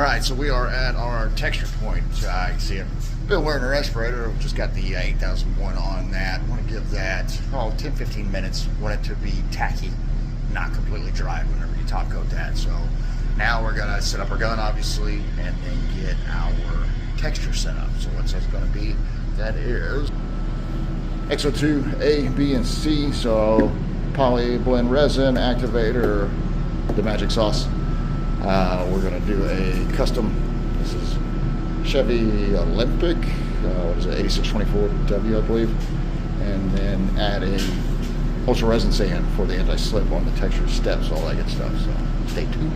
All right, so we are at our texture point. I see I've been wearing a respirator. I've just got the 8001 on that. I want to give that 10-15 minutes. Want it to be tacky, not completely dry whenever you top coat that. So now we're gonna set up our gun, obviously, and then get our texture set up. So what's that going to be? That is XO2 A, B, and C. So poly blend resin activator, the magic sauce. We're going to do a custom, this is Chevy Olympic, what is it, 8624W, I believe, and then add a ultra resin sand for the anti-slip on the texture steps, all that good stuff, so stay tuned.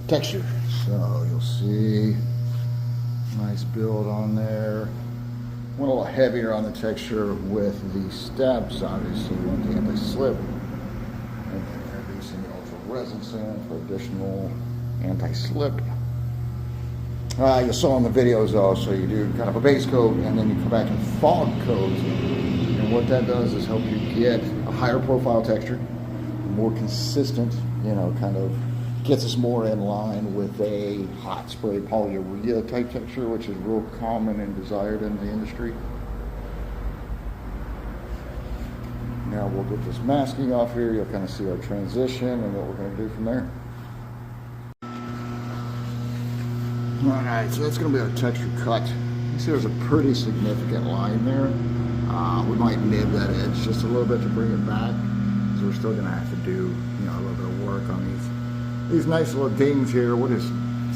texture. So you'll see nice build on there. Went a little heavier on the texture with the steps. Obviously, we want the anti-slip. And then introducing the ultra resin sand for additional anti-slip. You saw in the videos also, you do kind of a base coat and then you come back and fog coat. And what that does is help you get a higher profile texture, more consistent, you know, kind of gets us more in line with a hot spray polyurea type texture, which is real common and desired in the industry. Now we'll get this masking off here. You'll kind of see our transition and what we're going to do from there. Alright, so that's going to be our texture cut. You see there's a pretty significant line there. We might nib that edge just a little bit to bring it back, because we're still going to have to do, you know, a little bit of work on these nice little dings here. We'll just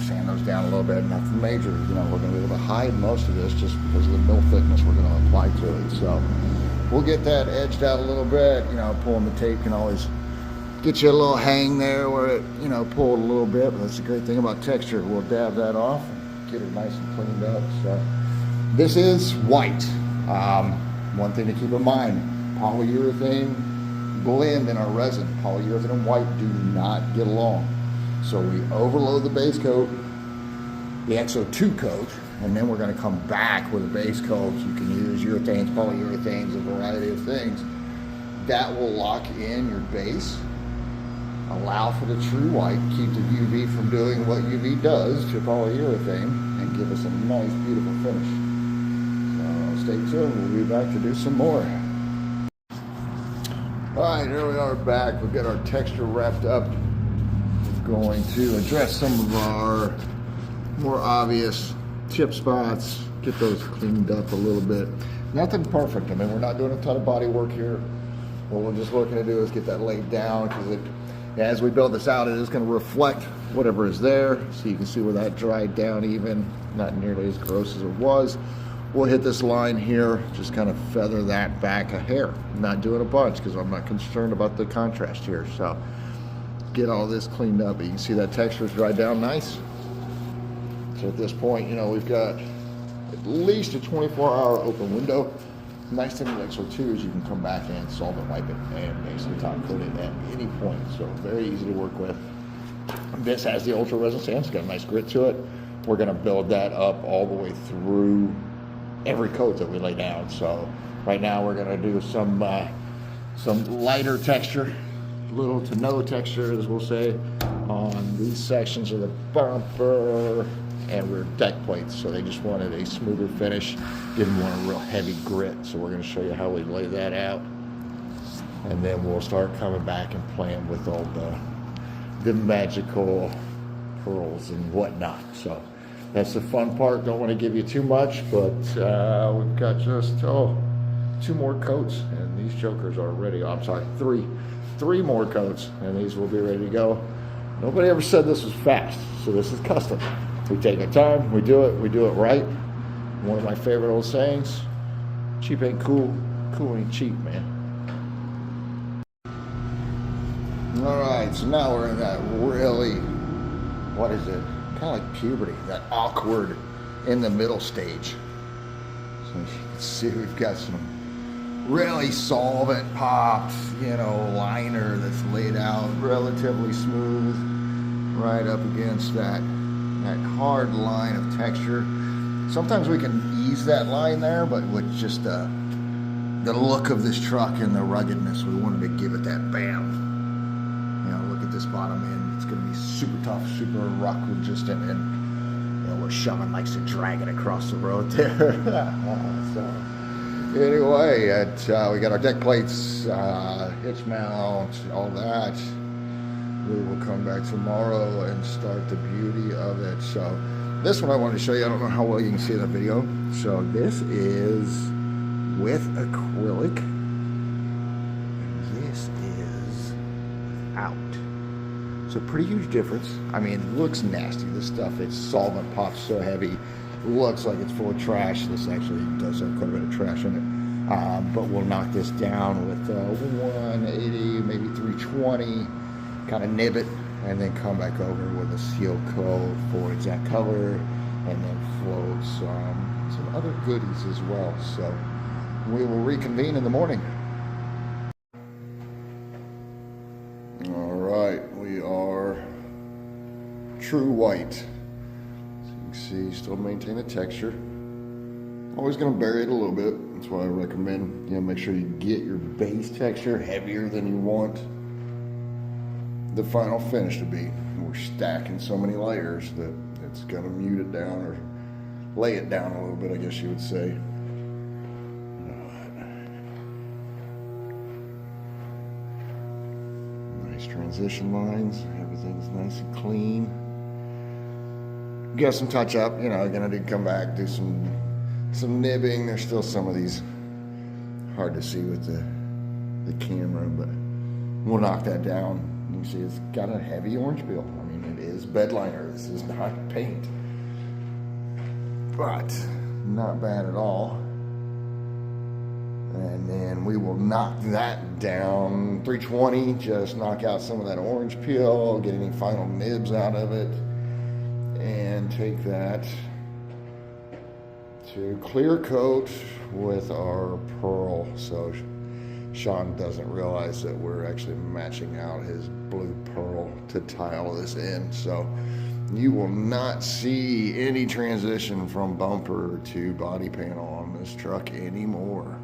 sand those down a little bit, nothing major. You know, we're going to be able to hide most of this just because of the mill thickness we're going to apply to it. So we'll get that edged out a little bit. You know, pulling the tape can always get you a little hang there where it, you know, pulled a little bit, but that's the great thing about texture. We'll dab that off and get it nice and cleaned up. So this is white. One thing to keep in mind, polyurethane blend in our resin, polyurethane and white do not get along. So we overload the base coat, the XO2 coat, and then we're going to come back with a base coat. You can use urethanes, polyurethanes, a variety of things. That will lock in your base, allow for the true white, keep the UV from doing what UV does to polyurethane, and give us a nice, beautiful finish. So stay tuned, we'll be back to do some more. Alright, here we are back. We've got our texture wrapped up. We're going to address some of our more obvious chip spots, get those cleaned up a little bit. Nothing perfect. I mean, we're not doing a ton of body work here. What we're just looking to do is get that laid down, because as we build this out, it is going to reflect whatever is there. So you can see where that dried down even, not nearly as gross as it was. We'll hit this line here, just kind of feather that back a hair. I'm not doing a bunch because I'm not concerned about the contrast here. So get all this cleaned up. You can see that texture is dried down nice. So at this point, you know, we've got at least a 24-hour open window. Nice thing with XO2 is you can come back and solvent wipe it and basically top coat it at any point. So very easy to work with. This has the ultra resin sand. It's got a nice grit to it. We're going to build that up all the way through every coat that we lay down. So right now we're going to do some lighter texture, little to no texture, as we'll say, on these sections of the bumper and rear deck plates. So they just wanted a smoother finish, didn't want a real heavy grit. So we're going to show you how we lay that out, and then we'll start coming back and playing with all the magical curls and whatnot. So that's the fun part. Don't want to give you too much, but we've got just 2 more coats, and these jokers are ready. Oh, I'm sorry, three more coats, and these will be ready to go. Nobody ever said this was fast, so this is custom. We take our time, we do it right. One of my favorite old sayings, cheap ain't cool, cool ain't cheap, man. All right, so now we're in that really, what is it? Kind of like puberty, that awkward in the middle stage. So you can see we've got some really solvent popped, you know, liner that's laid out relatively smooth, right up against that hard line of texture. Sometimes we can ease that line there, but with just the look of this truck and the ruggedness, we wanted to give it that bam. You know, look at this bottom end. It's going to be super tough, super rock resistant, and you know, where Shaman likes to drag it across the road there. So anyway, we got our deck plates, hitch mount, all that. We will come back tomorrow and start the beauty of it. So this one I wanted to show you. I don't know how well you can see in the video. So this is with acrylic. And this is without. So pretty huge difference. I mean, it looks nasty. This stuff, it's solvent pops so heavy. Looks like it's full of trash. This actually does have quite a bit of trash in it. But we'll knock this down with 180, maybe 320. Kind of nib it and then come back over with a seal coat for exact color, and then float some other goodies as well. So we will reconvene in the morning. All right, we are true white. So you can see, still maintain the texture. Always going to bury it a little bit. That's why I recommend, make sure you get your base texture heavier than you want the final finish to be. We're stacking so many layers that it's going to mute it down, or lay it down a little bit, I guess you would say. Nice transition lines. Everything's nice and clean. Got some touch up, gonna come back, do some nibbing. There's still some of these hard to see with the camera, but we'll knock that down. You can see it's got a heavy orange peel. I mean, it is bed liner. This is not paint, but not bad at all. And then we will knock that down 320, just knock out some of that orange peel, get any final nibs out of it, and take that to clear coat with our pearl. So Sean doesn't realize that we're actually matching out his blue pearl to tile this in. So you will not see any transition from bumper to body panel on this truck anymore.